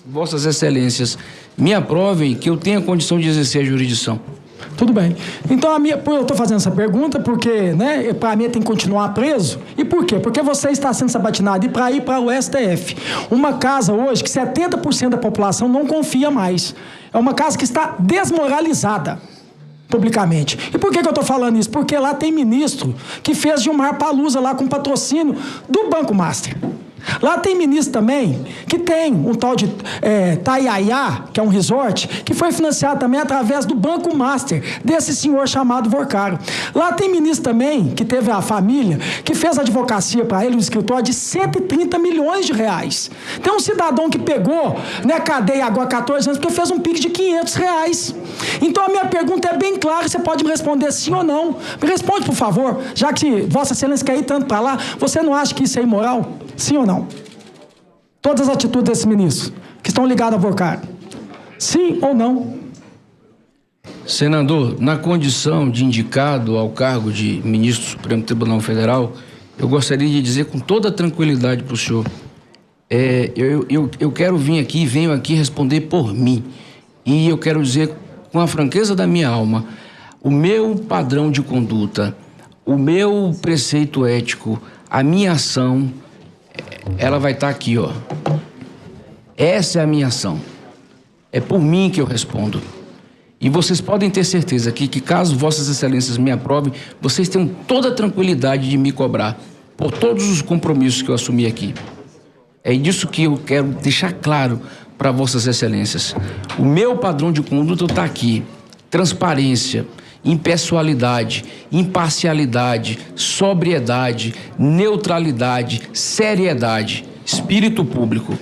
Vossas Excelências me aprovem que eu tenha condição de exercer a jurisdição. Tudo bem. Então, eu estou fazendo essa pergunta porque, né, para mim tem que continuar preso. E por quê? Porque você está sendo sabatinado para ir para o STF. Uma casa hoje que 70% da população não confia mais. É uma casa que está desmoralizada publicamente. E por que eu estou falando isso? Porque lá tem ministro que fez Gilmar Palusa lá com patrocínio do Banco Master. Lá tem ministro também que tem um tal de Taiaiá, que é um resort, que foi financiado também através do Banco Master, desse senhor chamado Vorcaro. Lá tem ministro também que teve a família, que fez advocacia para ele, um escritório de 130 milhões de reais. Tem um cidadão que pegou, né, cadeia agora 14 anos, porque fez um PIX de 500 reais. Então a minha pergunta é bem clara, você pode me responder sim ou não. Me responde, por favor, já que Vossa Excelência quer ir tanto para lá, você não acha que isso é imoral? Sim ou não? Todas as atitudes desses ministros que estão ligados a Vorcaro. Sim ou não? Senador, na condição de indicado ao cargo de ministro do Supremo Tribunal Federal, eu gostaria de dizer com toda tranquilidade para o senhor, eu quero vir aqui, venho aqui responder por mim. E eu quero dizer com a franqueza da minha alma, o meu padrão de conduta, o meu preceito ético, a minha ação, ela vai estar aqui, ó. Essa é a minha ação. É por mim que eu respondo. E vocês podem ter certeza aqui que caso Vossas Excelências me aprovem, vocês tenham toda a tranquilidade de me cobrar por todos os compromissos que eu assumi aqui. É disso que eu quero deixar claro para Vossas Excelências. O meu padrão de conduta está aqui. Transparência, impessoalidade, imparcialidade, sobriedade, neutralidade, seriedade, espírito público.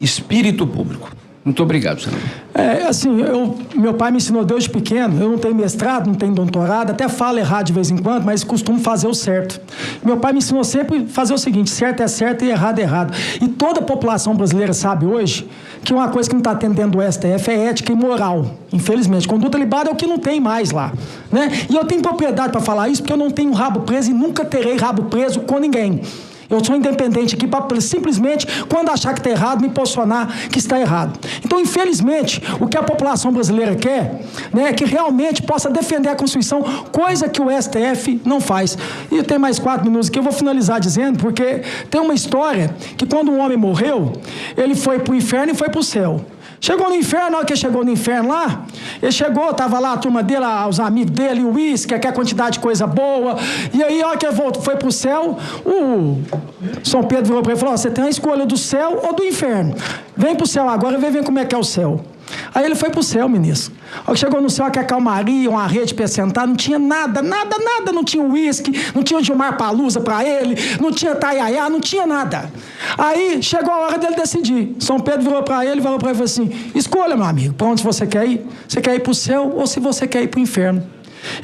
Espírito público. Muito obrigado, senador. Meu pai me ensinou desde pequeno, eu não tenho mestrado, não tenho doutorado, até falo errado de vez em quando, mas costumo fazer o certo. Meu pai me ensinou sempre a fazer o seguinte, certo é certo e errado é errado. E toda a população brasileira sabe hoje que uma coisa que não está tendo dentro do STF é ética e moral, infelizmente. Conduta libada é o que não tem mais lá, né? E eu tenho propriedade para falar isso porque eu não tenho rabo preso e nunca terei rabo preso com ninguém. Eu sou independente aqui para simplesmente, quando achar que está errado, me posicionar que está errado. Então, infelizmente, o que a população brasileira quer, né, é que realmente possa defender a Constituição, coisa que o STF não faz. E eu tenho mais 4 minutos aqui, eu vou finalizar dizendo, porque tem uma história que quando um homem morreu, ele foi para o inferno e foi para o céu. Chegou no inferno, na hora que ele chegou no inferno lá, ele chegou, estava lá a turma dele, os amigos dele, o uísque, aquela quantidade de coisa boa, e aí, a hora que ele voltou, foi para o céu, o São Pedro virou para ele e falou, você tem a escolha do céu ou do inferno. Vem para o céu agora e vem ver como é que é o céu. Aí ele foi para o céu, ministro. Aí chegou no céu, aquela calmaria, uma rede para sentar, não tinha nada, não tinha uísque, não tinha Gilmar Palusa para ele, não tinha Taiaiá, não tinha nada. Aí chegou a hora dele decidir. São Pedro virou para ele e falou assim, escolha, meu amigo, para onde você quer ir? Você quer ir para o céu ou se você quer ir para o inferno?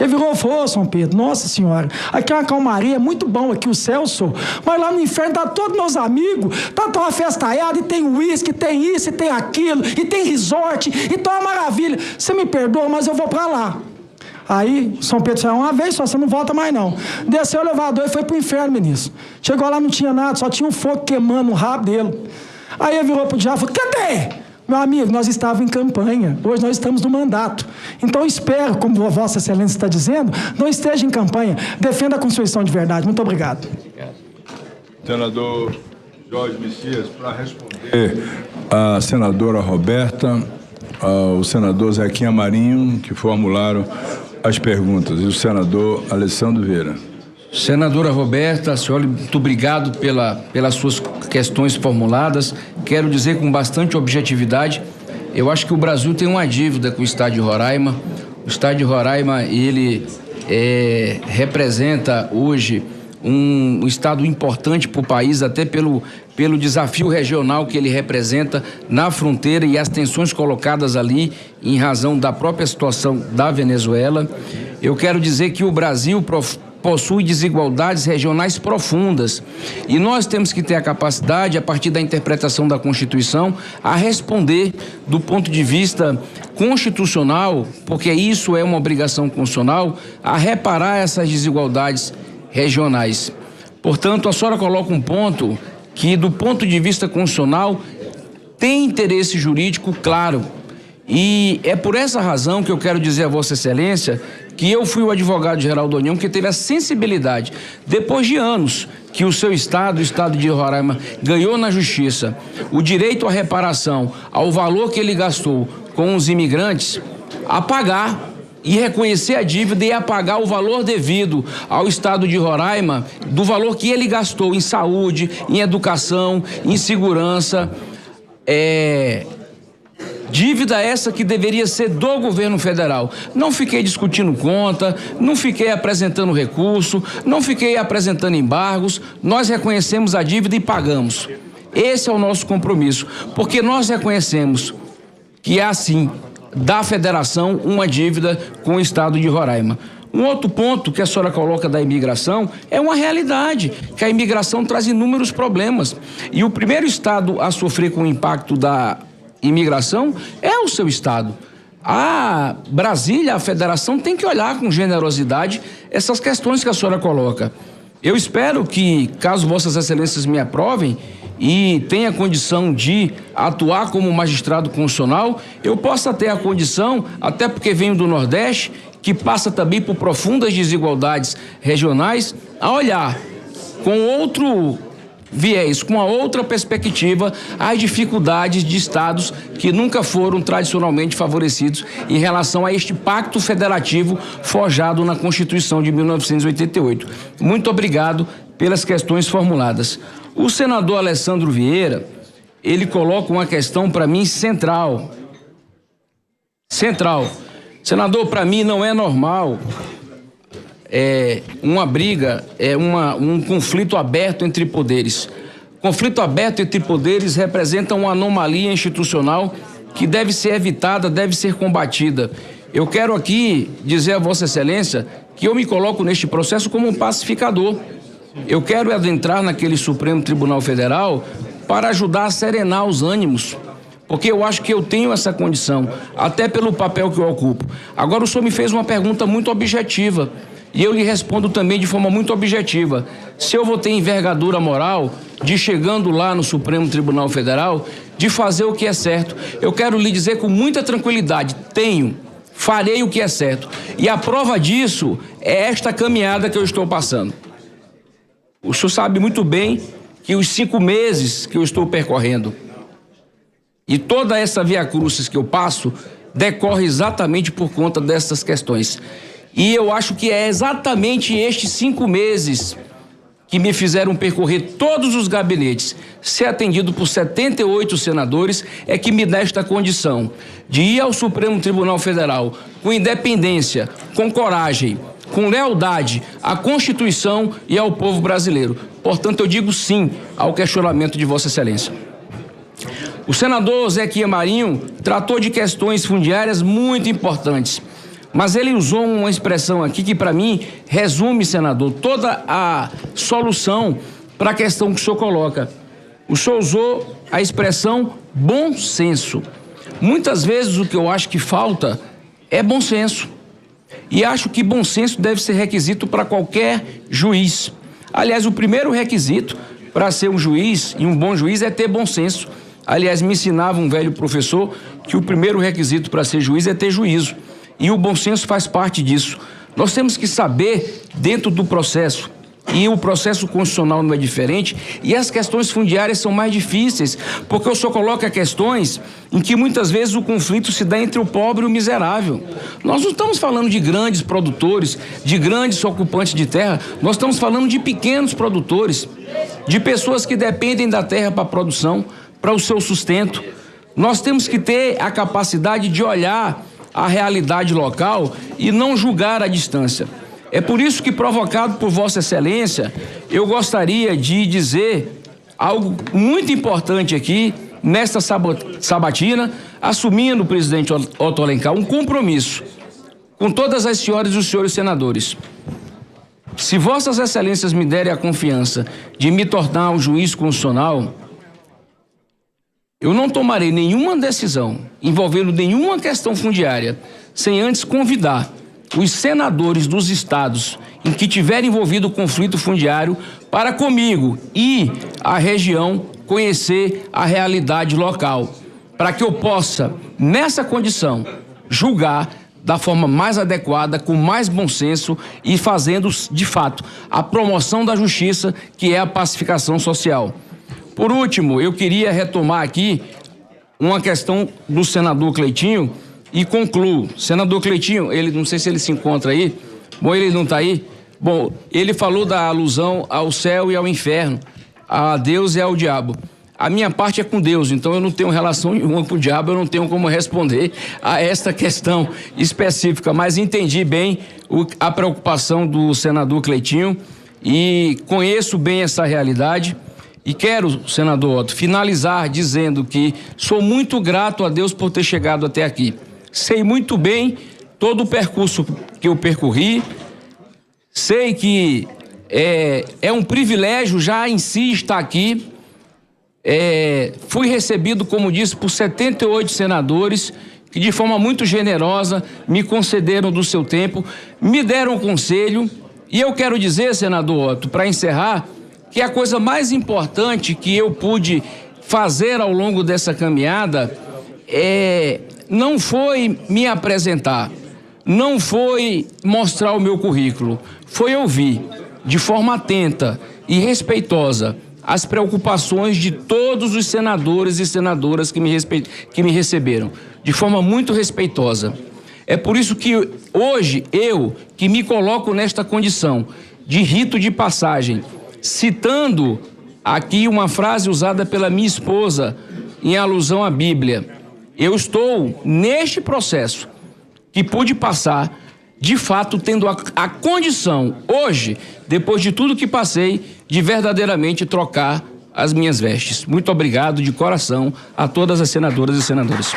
Ele virou e falou, São Pedro, nossa senhora, aqui é uma calmaria, é muito bom aqui o céu, senhor, mas lá no inferno tá todos meus amigos, tá uma festaiada, e tem uísque, tem isso, e tem aquilo, e tem resort, e tá uma maravilha. Você me perdoa, mas eu vou para lá. Aí, São Pedro disse, uma vez só, você não volta mais não. Desceu o elevador e foi pro inferno, ministro. Chegou lá, não tinha nada, só tinha um fogo queimando o rabo dele. Aí ele virou pro diabo e falou, cadê? Meu amigo, nós estávamos em campanha, hoje nós estamos no mandato. Então espero, como Vossa Excelência está dizendo, não esteja em campanha, defenda a Constituição de verdade. Muito obrigado. Senador Jorge Messias, para responder a senadora Roberta, ao senador Zequinha Marinho, que formularam as perguntas, e o senador Alessandro Vieira. Senadora Roberta, senhora, muito obrigado pelas suas questões formuladas. Quero dizer com bastante objetividade, eu acho que o Brasil tem uma dívida com o Estado de Roraima. O Estado de Roraima, ele representa hoje um estado importante para o país, até pelo desafio regional que ele representa na fronteira e as tensões colocadas ali em razão da própria situação da Venezuela. Eu quero dizer que o Brasil possui desigualdades regionais profundas e nós temos que ter a capacidade, a partir da interpretação da Constituição, a responder do ponto de vista constitucional, porque isso é uma obrigação constitucional, a reparar essas desigualdades regionais. Portanto, a senhora coloca um ponto que, do ponto de vista constitucional, tem interesse jurídico claro. E é por essa razão que eu quero dizer a Vossa Excelência que eu fui o advogado-geral da União que teve a sensibilidade, depois de anos que o seu estado, o estado de Roraima, ganhou na justiça o direito à reparação, ao valor que ele gastou com os imigrantes, a pagar e reconhecer a dívida e a pagar o valor devido ao estado de Roraima do valor que ele gastou em saúde, em educação, em segurança, dívida essa que deveria ser do governo federal. Não fiquei discutindo conta, não fiquei apresentando recurso, não fiquei apresentando embargos, nós reconhecemos a dívida e pagamos. Esse é o nosso compromisso, porque nós reconhecemos que é assim, da federação, uma dívida com o estado de Roraima. Um outro ponto que a senhora coloca da imigração é uma realidade, que a imigração traz inúmeros problemas. E o primeiro estado a sofrer com o impacto da imigração é o seu estado. A Brasília, a federação, tem que olhar com generosidade essas questões que a senhora coloca. Eu espero que, caso Vossas Excelências me aprovem e tenha condição de atuar como magistrado constitucional, eu possa ter a condição, até porque venho do Nordeste, que passa também por profundas desigualdades regionais, a olhar com outro viés, com a outra perspectiva, as dificuldades de estados que nunca foram tradicionalmente favorecidos em relação a este pacto federativo forjado na Constituição de 1988. Muito obrigado pelas questões formuladas. O senador Alessandro Vieira, ele coloca uma questão para mim central. Senador, para mim não é normal uma briga, um conflito aberto entre poderes. Conflito aberto entre poderes representa uma anomalia institucional que deve ser evitada, deve ser combatida. Eu quero aqui dizer a Vossa Excelência que eu me coloco neste processo como um pacificador. Eu quero adentrar naquele Supremo Tribunal Federal para ajudar a serenar os ânimos, porque eu acho que eu tenho essa condição, até pelo papel que eu ocupo. Agora, o senhor me fez uma pergunta muito objetiva, e eu lhe respondo também de forma muito objetiva. Se eu vou ter envergadura moral de, chegando lá no Supremo Tribunal Federal, de fazer o que é certo, eu quero lhe dizer com muita tranquilidade, farei o que é certo. E a prova disso é esta caminhada que eu estou passando. O senhor sabe muito bem que os 5 meses que eu estou percorrendo e toda essa via-crucis que eu passo decorre exatamente por conta dessas questões. E eu acho que é exatamente estes 5 meses que me fizeram percorrer todos os gabinetes, ser atendido por 78 senadores, é que me dá esta condição de ir ao Supremo Tribunal Federal com independência, com coragem, com lealdade à Constituição e ao povo brasileiro. Portanto, eu digo sim ao questionamento de Vossa Excelência. O senador Zequinha Marinho tratou de questões fundiárias muito importantes, mas ele usou uma expressão aqui que, para mim, resume, senador, toda a solução para a questão que o senhor coloca. O senhor usou a expressão bom senso. Muitas vezes o que eu acho que falta é bom senso. E acho que bom senso deve ser requisito para qualquer juiz. Aliás, o primeiro requisito para ser um juiz, e um bom juiz, é ter bom senso. Aliás, me ensinava um velho professor que o primeiro requisito para ser juiz é ter juízo. E o bom senso faz parte disso. Nós temos que saber, dentro do processo, e o processo constitucional não é diferente, e as questões fundiárias são mais difíceis, porque o senhor coloca questões em que muitas vezes o conflito se dá entre o pobre e o miserável. Nós não estamos falando de grandes produtores, de grandes ocupantes de terra, nós estamos falando de pequenos produtores, de pessoas que dependem da terra para a produção, para o seu sustento. Nós temos que ter a capacidade de olhar a realidade local e não julgar à distância. É por isso que, provocado por Vossa Excelência, eu gostaria de dizer algo muito importante aqui, nesta sabatina, assumindo, presidente Otto Alencar, um compromisso com todas as senhoras e os senhores senadores. Se Vossas Excelências me derem a confiança de me tornar um juiz constitucional, eu não tomarei nenhuma decisão envolvendo nenhuma questão fundiária sem antes convidar os senadores dos estados em que tiver envolvido o conflito fundiário para comigo e a região conhecer a realidade local, para que eu possa, nessa condição, julgar da forma mais adequada, com mais bom senso e fazendo, de fato, a promoção da justiça, que é a pacificação social. Por último, eu queria retomar aqui uma questão do senador Cleitinho e concluo. Senador Cleitinho, ele, não sei se ele se encontra aí, bom, ele não está aí. Bom, ele falou da alusão ao céu e ao inferno, a Deus e ao diabo. A minha parte é com Deus, então eu não tenho relação nenhuma com o diabo, eu não tenho como responder a esta questão específica, mas entendi bem a preocupação do senador Cleitinho e conheço bem essa realidade. E quero, senador Otto, finalizar dizendo que sou muito grato a Deus por ter chegado até aqui. Sei muito bem todo o percurso que eu percorri, sei que é um privilégio já em si estar aqui. Fui recebido, como disse, por 78 senadores que de forma muito generosa me concederam do seu tempo, me deram conselho e eu quero dizer, senador Otto, para encerrar, que a coisa mais importante que eu pude fazer ao longo dessa caminhada não foi me apresentar, não foi mostrar o meu currículo, foi ouvir de forma atenta e respeitosa as preocupações de todos os senadores e senadoras que me receberam, de forma muito respeitosa. É por isso que hoje eu, que me coloco nesta condição de rito de passagem, citando aqui uma frase usada pela minha esposa em alusão à Bíblia, eu estou neste processo que pude passar, de fato tendo a condição hoje, depois de tudo que passei, de verdadeiramente trocar as minhas vestes. Muito obrigado de coração a todas as senadoras e senadores.